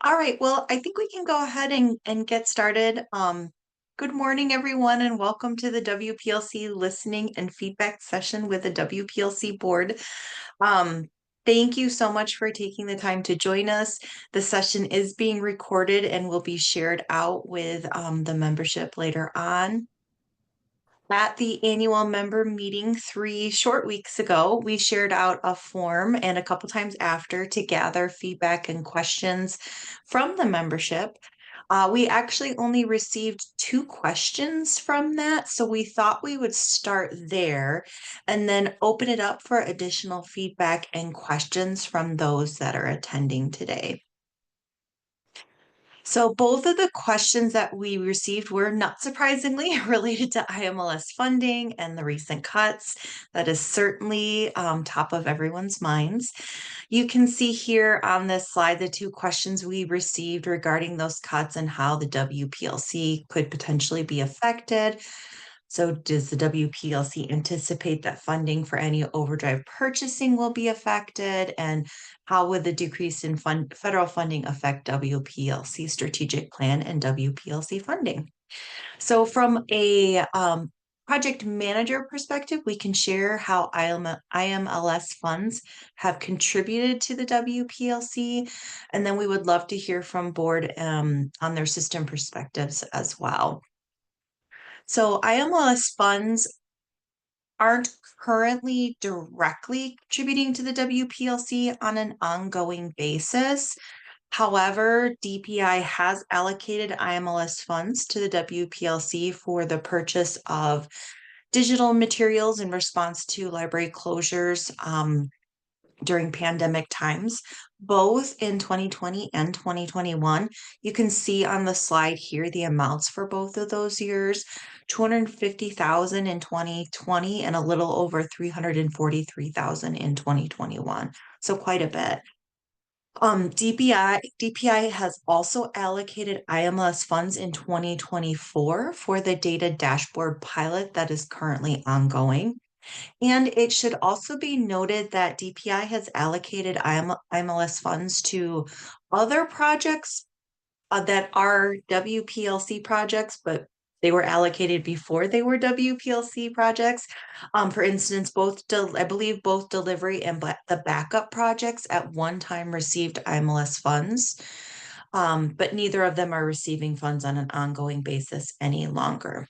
All right, well, I think we can go ahead and get started. Good morning, everyone, and welcome to the WPLC listening and feedback session with the WPLC board. Um, Thank you so much for taking the time to join us. The session is being recorded and will be shared out with the membership later on. At the annual member meeting 3 short weeks ago, we shared out a form and a couple times after to gather feedback and questions from the membership. We actually only received 2 questions from that, so we thought we would start there and then open it up for additional feedback and questions from those that are attending today. So both of the questions that we received were not surprisingly related to IMLS funding and the recent cuts. That is certainly top of everyone's minds. You can see here on this slide the 2 questions we received regarding those cuts and how the WPLC could potentially be affected. So does the WPLC anticipate that funding for any overdrive purchasing will be affected? And how would the decrease in federal funding affect WPLC strategic plan and WPLC funding? So from a project manager perspective, we can share how IMLS funds have contributed to the WPLC. And then we would love to hear from board on their system perspectives as well. So IMLS funds aren't currently directly contributing to the WPLC on an ongoing basis. However, DPI has allocated IMLS funds to the WPLC for the purchase of digital materials in response to library closures during pandemic times, both in 2020 and 2021. You can see on the slide here the amounts for both of those years, 250,000 in 2020 and a little over 343,000 in 2021. So quite a bit. DPI has also allocated IMLS funds in 2024 for the data dashboard pilot that is currently ongoing. And it should also be noted that DPI has allocated IMLS funds to other projects that are WPLC projects, but they were allocated before they were WPLC projects. For instance, I believe both delivery and the backup projects at one time received IMLS funds, but neither of them are receiving funds on an ongoing basis any longer.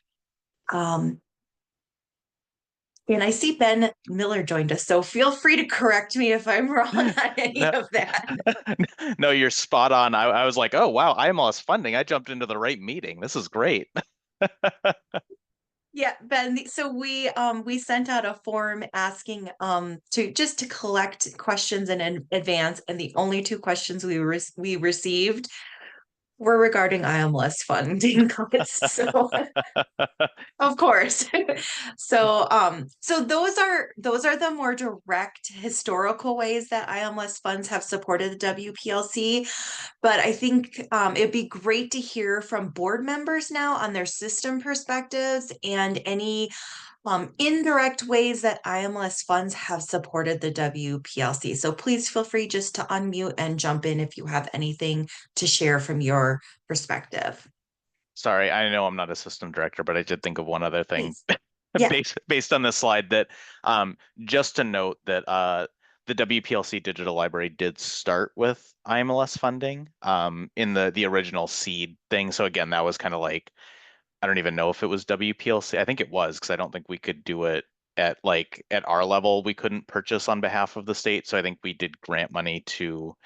And I see Ben Miller joined us, so feel free to correct me if I'm wrong on any No, of that. no, you're spot on. I was like, oh wow, IMLS funding. I jumped into the right meeting. This is great. Yeah, Ben. So we sent out a form asking to collect questions in advance, and the only 2 questions we received were regarding IMLS funding cuts. So of course. So those are the more direct historical ways that IMLS funds have supported the WPLC. But I think it'd be great to hear from board members now on their system perspectives and any indirect ways that IMLS funds have supported the WPLC. So please feel free just to unmute and jump in if you have anything to share from your perspective. Sorry, I know I'm not a system director, but I did think of one other thing Please. Yeah. based on this slide that just to note that the WPLC Digital Library did start with IMLS funding in the original seed thing. So again, that was kind of like I don't even know if it was WPLC. I think it was because I don't think we could do it at our level. We couldn't purchase on behalf of the state. So I think we did grant money to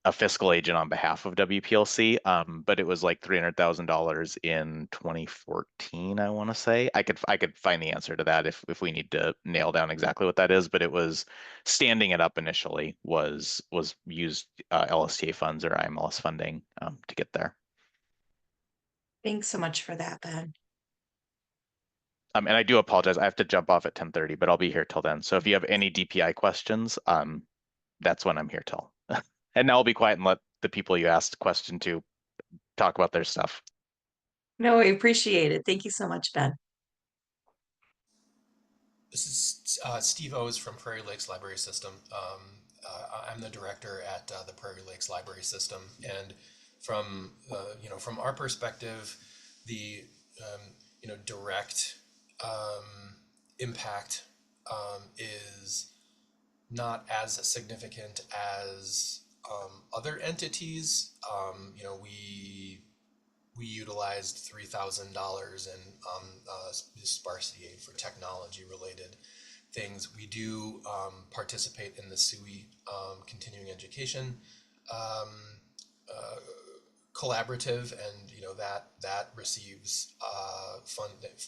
a fiscal agent on behalf of WPLC. But it was like $300,000 in 2014, I want to say. I could find the answer to that if we need to nail down exactly what that is. But it was standing it up initially was used LSTA funds or IMLS funding to get there. Thanks so much for that, Ben. And I do apologize. I have to jump off at 10:30, but I'll be here till then. So if you have any DPI questions, that's when I'm here till. And now I'll be quiet and let the people you asked a question to talk about their stuff. No, I appreciate it. Thank you so much, Ben. This is Steve O's from Prairie Lakes Library System. I'm the director at the Prairie Lakes Library System, and from from our perspective, the direct impact is not as significant as other entities. We utilized $3,000 in sparsity aid for technology related things. We do participate in the SUI continuing education um, uh, collaborative, and that receives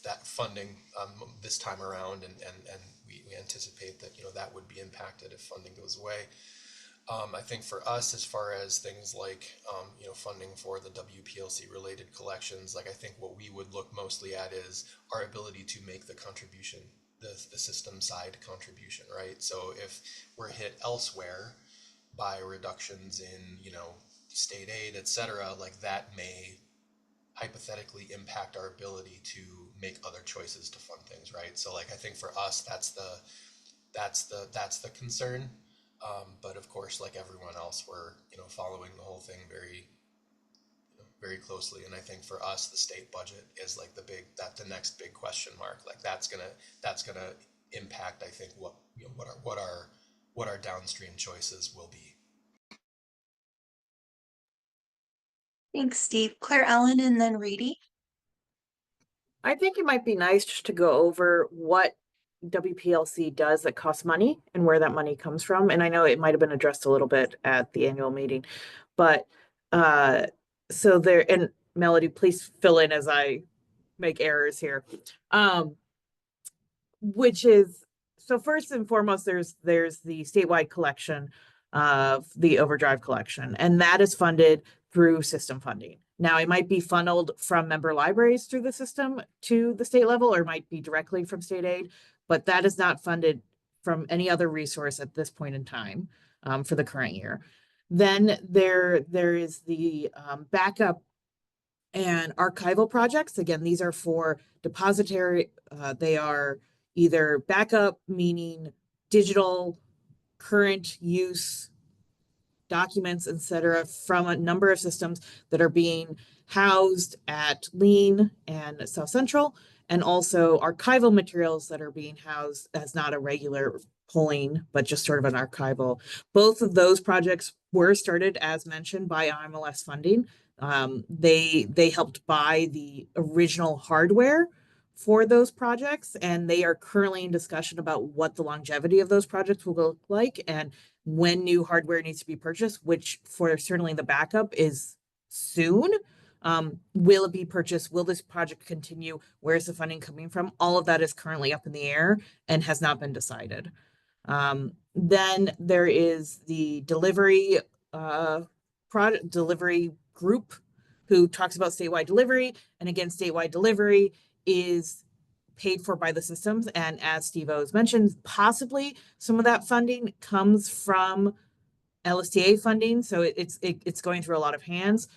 that funding this time around, and we anticipate that that would be impacted if funding goes away. I think for us, as far as things like funding for the WPLC related collections, like I think what we would look mostly at is our ability to make the contribution, the system side contribution, right? So if we're hit elsewhere by reductions in state aid, et cetera, like that may hypothetically impact our ability to make other choices to fund things, right? So like I think for us, that's the concern. But of course, like everyone else, we're following the whole thing very closely. And I think for us, the state budget is like the next big question mark. Like that's gonna impact, I think, what our downstream choices will be. Thanks, Steve. Claire Ellen and then Reedy. I think it might be nice just to go over what WPLC does that costs money and where that money comes from. And I know it might have been addressed a little bit at the annual meeting, but uh so there, and Melody, please fill in as I make errors here. Um which is, so first and foremost, there's the statewide collection of the overdrive collection, and that is funded through system funding. Now, it might be funneled from member libraries through the system to the state level, or it might be directly from state aid, but that is not funded from any other resource at this point in time for the current year. Then there is the backup and archival projects. Again, these are for depository. They are either backup, meaning digital, current use documents, etc., from a number of systems that are being housed at Lean and South Central, and also archival materials that are being housed as not a regular polling, but just sort of an archival. Both of those projects were started, as mentioned, by IMLS funding. They helped buy the original hardware for those projects, and they are currently in discussion about what the longevity of those projects will look like and when new hardware needs to be purchased, which for certainly the backup is soon. Will it be purchased? Will this project continue? Where's the funding coming from? All of that is currently up in the air and has not been decided. Then there is the delivery product delivery group who talks about statewide delivery. And again, statewide delivery is paid for by the systems. And as Steve O's mentioned, possibly some of that funding comes from LSTA funding. So it's going through a lot of hands.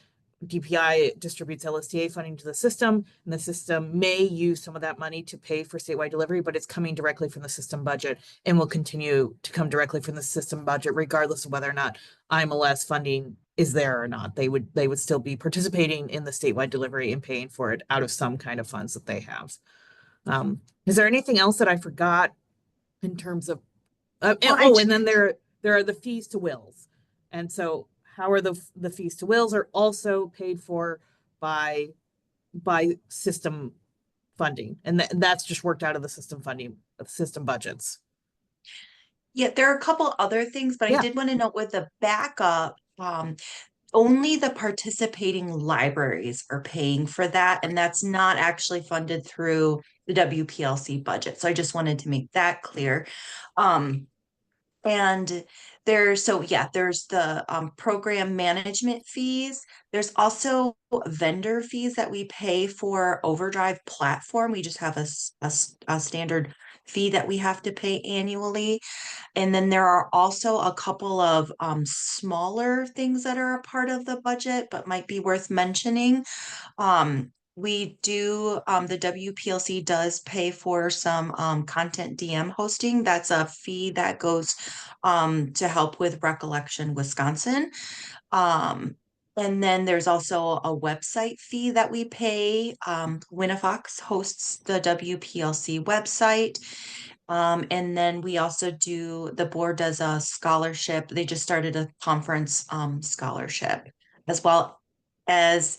DPI distributes LSTA funding to the system, and the system may use some of that money to pay for statewide delivery, but it's coming directly from the system budget and will continue to come directly from the system budget, regardless of whether or not IMLS funding is there or not. They would still be participating in the statewide delivery and paying for it out of some kind of funds that they have. Is there anything else that I forgot in terms of? And then there are the fees to wills, and so how are the fees to wills are also paid for by system funding, and that's just worked out of the system funding, system budgets. Yeah, there are a couple other things, but I Yeah, did want to note with the backup, only the participating libraries are paying for that, and that's not actually funded through the WPLC budget. So I just wanted to make that clear. Um, and there's the program management fees. There's also vendor fees that we pay for Overdrive platform. We just have a standard fee that we have to pay annually. And then there are also a couple of smaller things that are a part of the budget, but might be worth mentioning. We do, the WPLC does pay for some content DM hosting. That's a fee that goes to help with Recollection Wisconsin. Um, and then there's also a website fee that we pay. Winafox hosts the WPLC website. And then we also do, the board does a scholarship. They just started a conference scholarship, as well as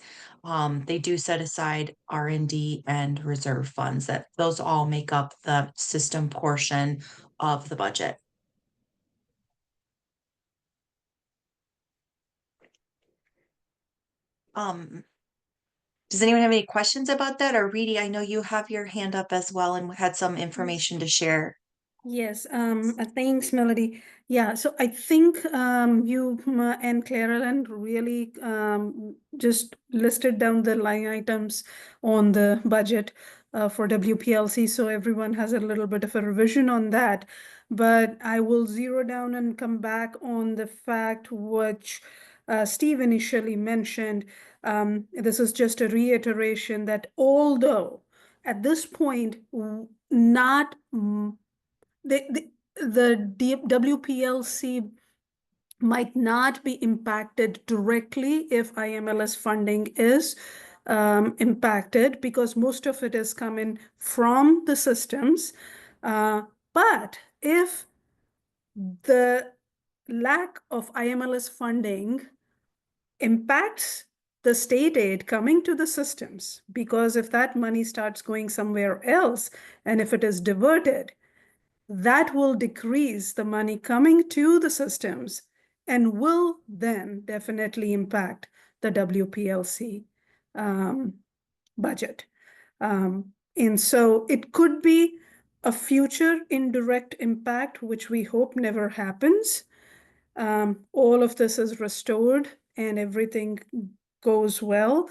they do set aside R&D and reserve funds, that those all make up the system portion of the budget. Um, does anyone have any questions about that? Or Reedy, I know you have your hand up as well and had some information to share. Yes, thanks, Melody. Yeah, so I think you and Clara really just listed down the line items on the budget for WPLC, so everyone has a little bit of a revision on that. But I will zero down and come back on the fact which Steve initially mentioned. This is just a reiteration that although at this point, not the WPLC might not be impacted directly if IMLS funding is impacted, because most of it is coming from the systems. But if the lack of IMLS funding impacts the state aid coming to the systems, because if that money starts going somewhere else and if it is diverted, that will decrease the money coming to the systems and will then definitely impact the WPLC budget. And so it could be a future indirect impact, which we hope never happens. All of this is restored and everything goes well.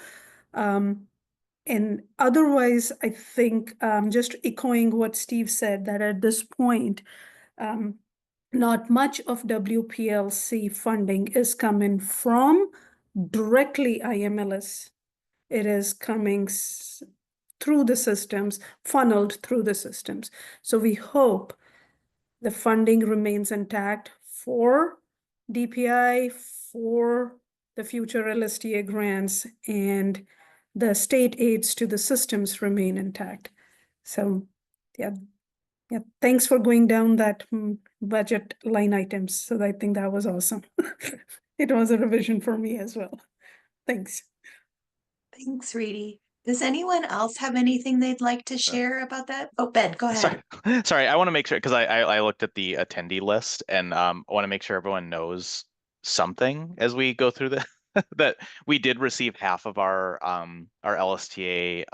And otherwise, I think just echoing what Steve said, that at this point, not much of WPLC funding is coming from directly IMLS. It is coming through the systems, funneled through the systems. So we hope the funding remains intact for DPI, for the future LSTA grants, and the state aids to the systems remain intact. So yeah, thanks for going down that budget line items. So I think that was awesome. It was a revision for me as well. Thanks. Thanks, Reedy. Does anyone else have anything they'd like to share about that? Oh, Ben, go ahead. Sorry, I want to make sure, because I looked at the attendee list, and I want to make sure everyone knows something as we go through the that we did receive half of our LSTA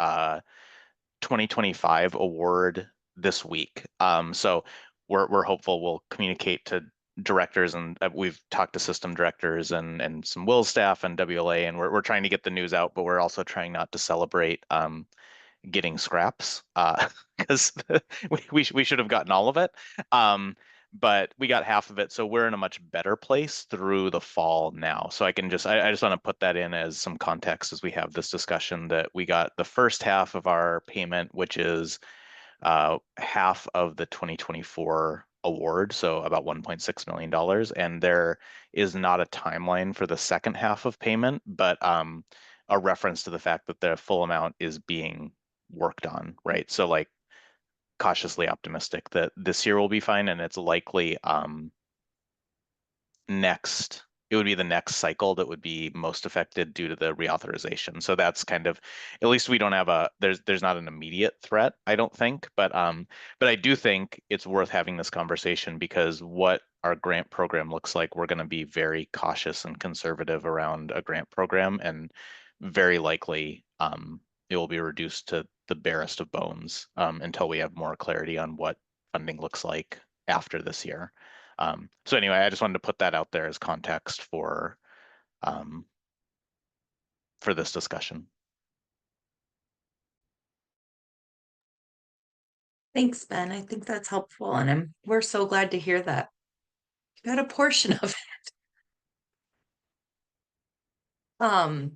2025 award this week. So we're hopeful we'll communicate to directors, and we've talked to system directors and some Will staff and WLA, and we're trying to get the news out, but we're also trying not to celebrate getting scraps because we should have gotten all of it. But we got half of it, so we're in a much better place through the fall now. So I just want to put that in as some context as we have this discussion, that we got the first half of our payment, which is half of the 2024 award, so about $1.6 million. And there is not a timeline for the second half of payment, but a reference to the fact that the full amount is being worked on, right? So like cautiously optimistic that this year will be fine, and it's likely it would be the next cycle that would be most affected due to the reauthorization. So that's kind of, at least we don't have there's not an immediate threat, I don't think, but I do think it's worth having this conversation, because what our grant program looks like, we're going to be very cautious and conservative around a grant program, and very likely it will be reduced to the barest of bones until we have more clarity on what funding looks like after this year. So anyway, I just wanted to put that out there as context for this discussion. Thanks, Ben. I think that's helpful, and we're so glad to hear that you got a portion of it.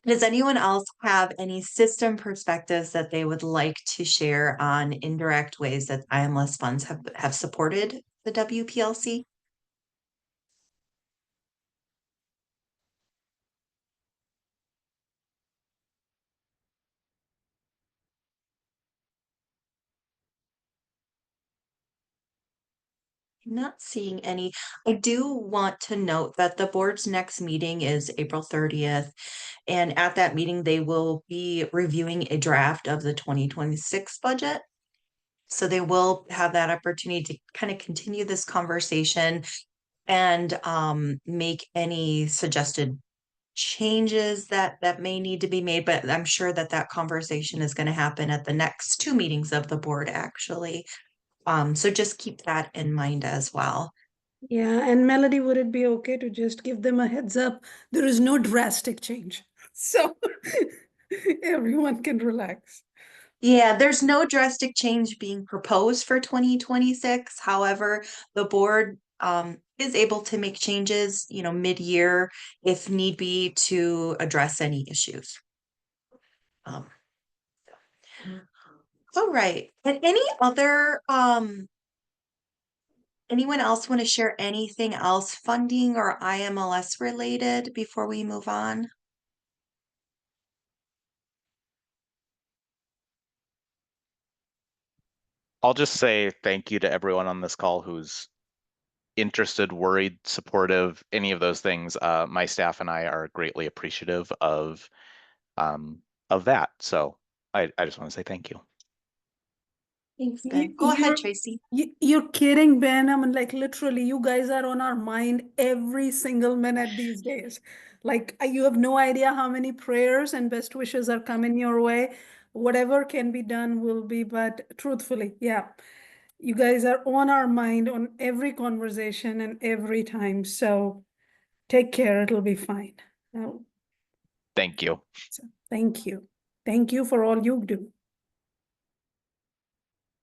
Does anyone else have any system perspectives that they would like to share on indirect ways that IMLS funds have supported the WPLC? Not seeing any. I do want to note that the board's next meeting is April 30th. And at that meeting, they will be reviewing a draft of the 2026 budget. So they will have that opportunity to kind of continue this conversation and make any suggested changes that may need to be made. But I'm sure that that conversation is going to happen at the next two meetings of the board, actually. So just keep that in mind as well. Yeah, and Melody, would it be okay to just give them a heads up? There is no drastic change. So everyone can relax. Yeah, there's no drastic change being proposed for 2026. However, the board is able to make changes, mid-year if need be to address any issues. Um, all right. And anyone else want to share anything else funding or IMLS related before we move on? I'll just say thank you to everyone on this call who's interested, worried, supportive, any of those things. My staff and I are greatly appreciative of that. So I just want to say thank you. Thanks, You, Ben. Go ahead, you're Tracy. you're kidding, Ben. I mean, like literally, you guys are on our mind every single minute these days. Like you have no idea how many prayers and best wishes are coming your way. Whatever can be done will be, but truthfully, yeah, you guys are on our mind on every conversation and every time. So take care, it'll be fine. Uh, Thank you. so thank you. Thank you for all you do.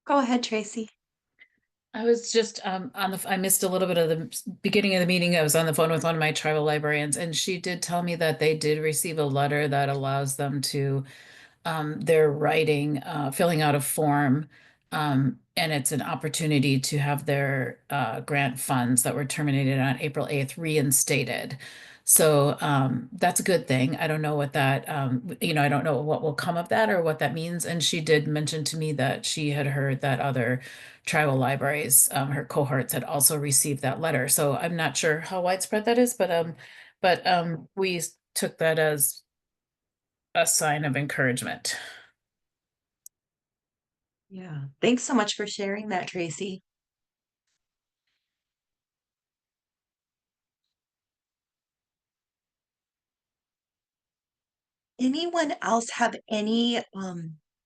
Go ahead, Tracy. I was just I missed a little bit of the beginning of the meeting. I was on the phone with one of my tribal librarians, and she did tell me that they did receive a letter that allows them to they're writing, filling out a form, and it's an opportunity to have their grant funds that were terminated on April 8th reinstated. So that's a good thing. I don't know what that, I don't know what will come of that or what that means. And she did mention to me that she had heard that other tribal libraries, her cohorts had also received that letter. So I'm not sure how widespread that is, but we took that as a sign of encouragement. Yeah. Thanks so much for sharing that, Tracy. Anyone else have any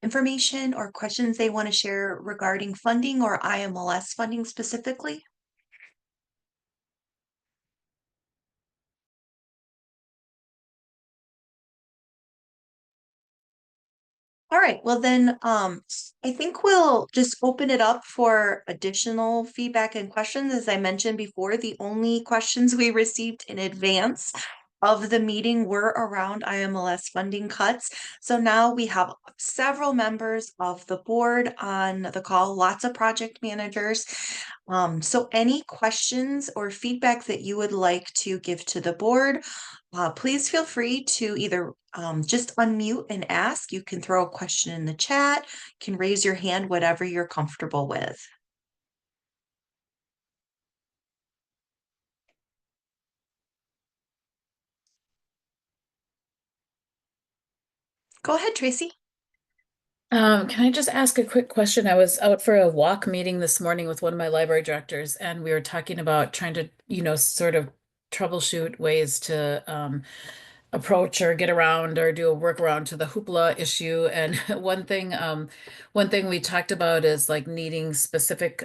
information or questions they want to share regarding funding or IMLS funding specifically? All right, well then, I think we'll just open it up for additional feedback and questions. As I mentioned before, the only questions we received in advance of the meeting were around IMLS funding cuts. So now we have several members of the board on the call, lots of project managers. So any questions or feedback that you would like to give to the board, please feel free to either just unmute and ask. You can throw a question in the chat, can raise your hand, whatever you're comfortable with. Go ahead, Tracy. Can I just ask a quick question? I was out for a walk meeting this morning with one of my library directors, and we were talking about trying to, sort of troubleshoot ways to approach or get around or do a workaround to the hoopla issue. And one thing we talked about is like needing specific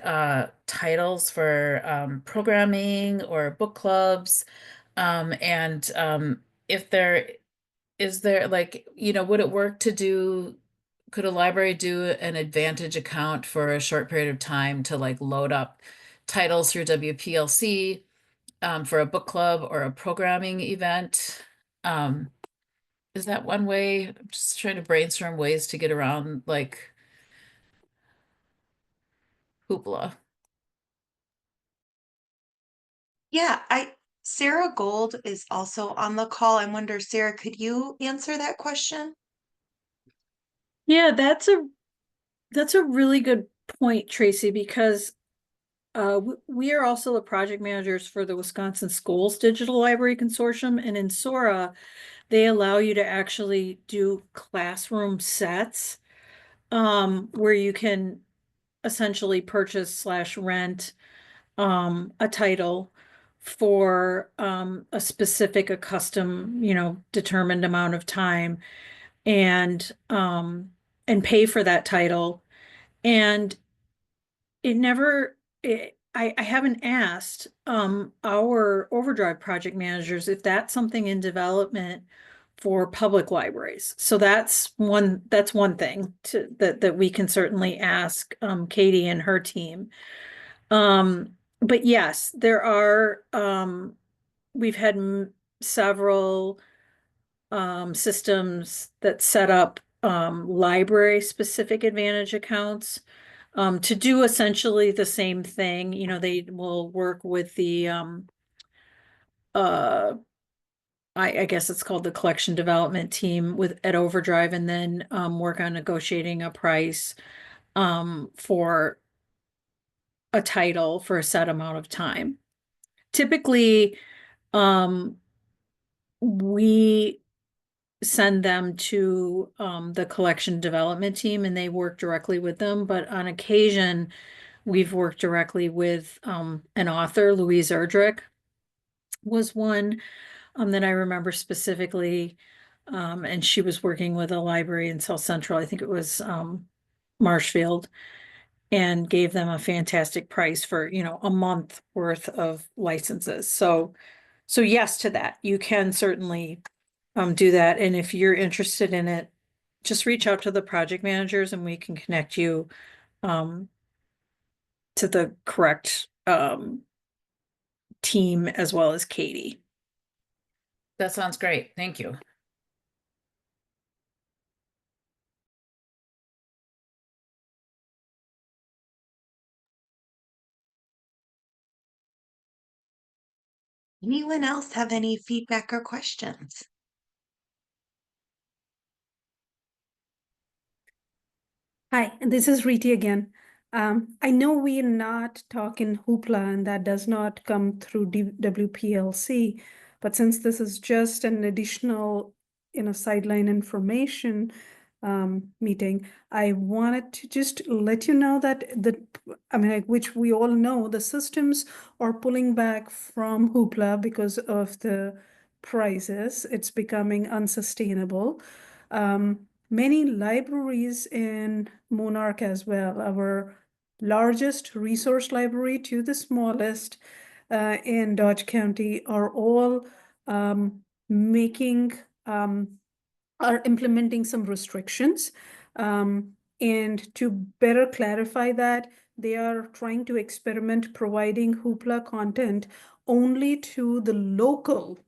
titles for programming or book clubs. And if there is there like, would it work to could a library do an Advantage account for a short period of time to like load up titles through WPLC for a book club or a programming event? Um, Is that one way? I'm just trying to brainstorm ways to get around like hoopla. Yeah, Sarah Gold is also on the call. I wonder, Sarah, could you answer that question? Yeah, that's a really good point, Tracy, because we are also the project managers for the Wisconsin Schools Digital Library Consortium, and in Sora, they allow you to actually do classroom sets where you can essentially purchase slash rent a title for a specific, a custom, determined amount of time and pay for that title. And it never, I haven't asked our Overdrive project managers if that's something in development for public libraries. So that's one thing that we can certainly ask Katie and her team. But yes, there are we've had several systems that set up library specific Advantage accounts to do essentially the same thing. They will work with the uh I guess it's called the collection development team at Overdrive, and then work on negotiating a price for a title for a set amount of time. Typically, um, we send them to the collection development team and they work directly with them. But on occasion, we've worked directly with an author. Louise Erdrich was one that I remember specifically. And she was working with a library in South Central. I think it was Marshfield, and gave them a fantastic price for, a month worth of licenses. So yes to that. You can certainly do that. And if you're interested in it, just reach out to the project managers and we can connect you um, to the correct team as well as Katie. That sounds great. Thank you. Anyone else have any feedback or questions? Hi, and this is Riti again. I know we're not talking hoopla, and that does not come through WPLC, but since this is just an additional, sideline information meeting, I wanted to just let you know that which we all know, the systems are pulling back from hoopla because of the prices. It's becoming unsustainable. Many libraries in Monarch as well, our largest resource library to the smallest in Dodge County, are all making are implementing some restrictions. And to better clarify that, they are trying to experiment providing hoopla content only to the local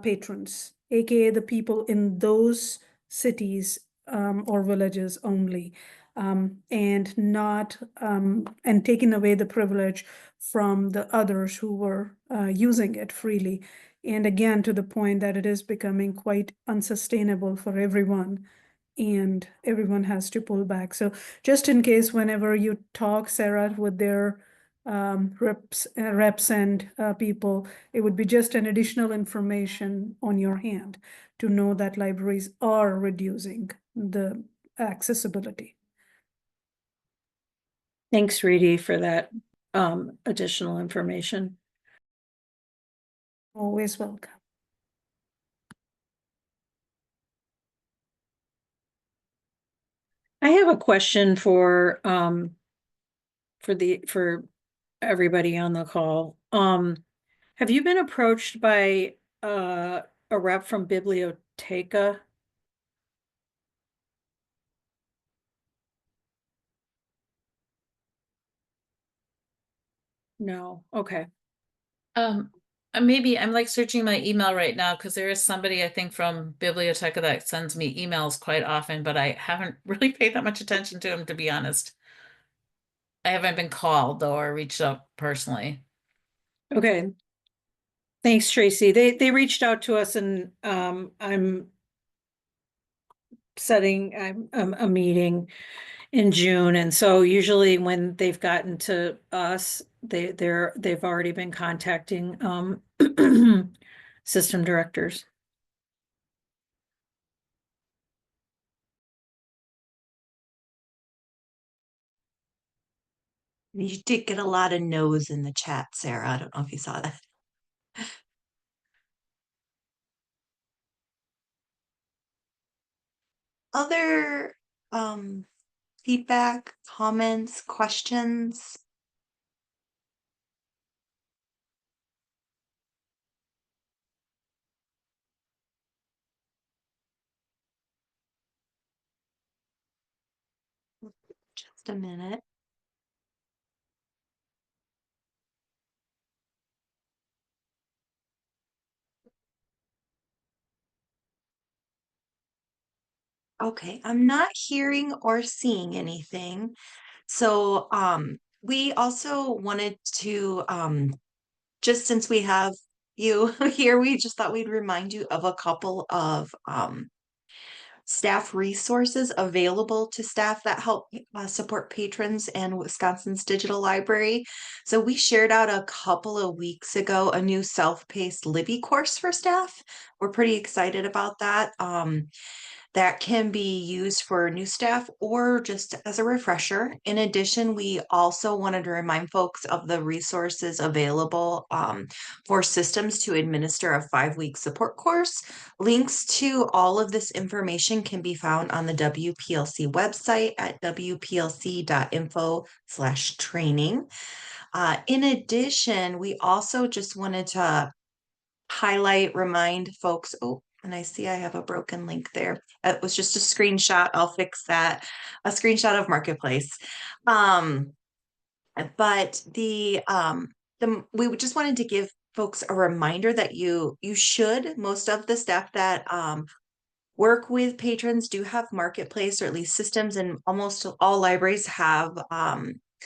patrons, aka the people in those cities or villages only, and not and taking away the privilege from the others who were using it freely. And again, to the point that it is becoming quite unsustainable for everyone, and everyone has to pull back. So just in case, whenever you talk, Sarah, with their reps and people, it would be just an additional information on your hand to know that libraries are reducing the accessibility. Thanks, Reedy, for that additional information. Always welcome. I have a question for everybody on the call. Have you been approached by a rep from Biblioteca? No, okay. Um, Maybe I'm like searching my email right now because there is somebody I think from Biblioteca that sends me emails quite often, but I haven't really paid that much attention to him, to be honest. I haven't been called though or reached out personally. Okay. Thanks, Tracy. They reached out to us and I'm setting a meeting in June. And so usually when they've gotten to us, they've already been contacting system directors. You did get a lot of no's in the chat, Sarah. I don't know if you saw that. Other feedback, comments, questions? Just a minute. Okay, I'm not hearing or seeing anything. So we also wanted to just since we have you here, we just thought we'd remind you of a couple of staff resources available to staff that help support patrons and Wisconsin's digital library. So we shared out a couple of weeks ago a new self-paced Libby course for staff. We're pretty excited about that. That can be used for new staff or just as a refresher. In addition, we also wanted to remind folks of the resources available for systems to administer a 5-week support course. Links to all of this information can be found on the WPLC website at wplc.info/training. In addition, we also just wanted to remind folks, oh, and I see I have a broken link there. It was just a screenshot. I'll fix that. A screenshot of Marketplace. But we just wanted to give folks a reminder that you should, most of the staff that work with patrons do have Marketplace, or at least systems, and almost all libraries have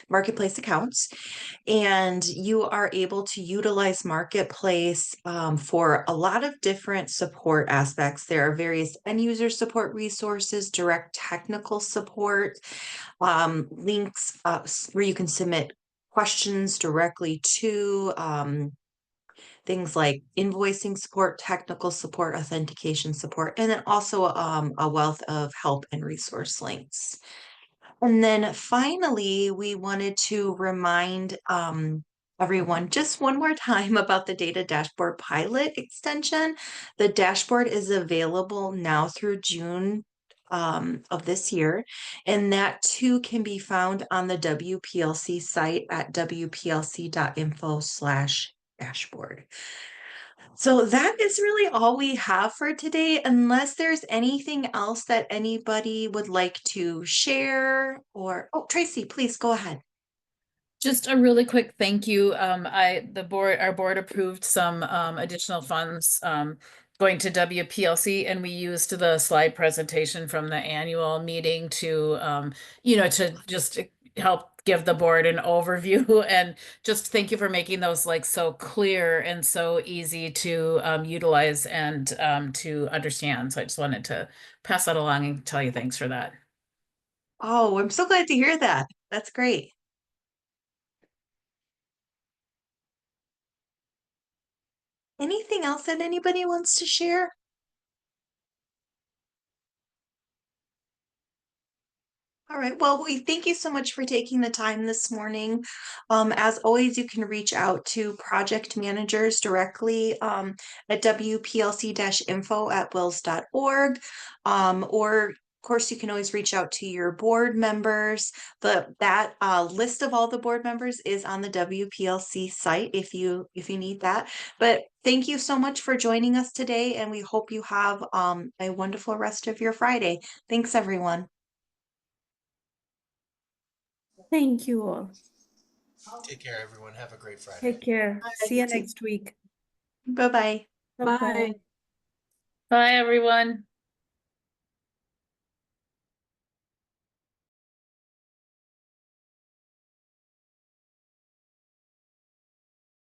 Marketplace accounts. And you are able to utilize Marketplace for a lot of different support aspects. There are various end user support resources, direct technical support, links where you can submit questions directly to things like invoicing support, technical support, authentication support, and then also a wealth of help and resource links. And then finally, we wanted to remind everyone just one more time about the data dashboard pilot extension. The dashboard is available now through June of this year, and that too can be found on the WPLC site at wplc.info/dashboard. So that is really all we have for today, unless there's anything else that anybody would like to share or, oh, Tracy, please go ahead. Just a really quick thank you. Our board approved some additional funds going to WPLC, and we used the slide presentation from the annual meeting to to just help give the board an overview. And just thank you for making those like so clear and so easy to utilize and to understand. So I just wanted to pass that along and tell you thanks for that. Oh, I'm so glad to hear that. That's great. Anything else that anybody wants to share? All right. Well, we thank you so much for taking the time this morning. As always, you can reach out to project managers directly at wplc-info@wills.org. Or, of course, you can always reach out to your board members. That list of all the board members is on the WPLC site if you need that. But thank you so much for joining us today, and we hope you have a wonderful rest of your Friday. Thanks, everyone. Thank you all. Take care, everyone. Have a great Friday. Take care. See you You too. next week. Bye-bye. Okay. Bye. Bye, everyone.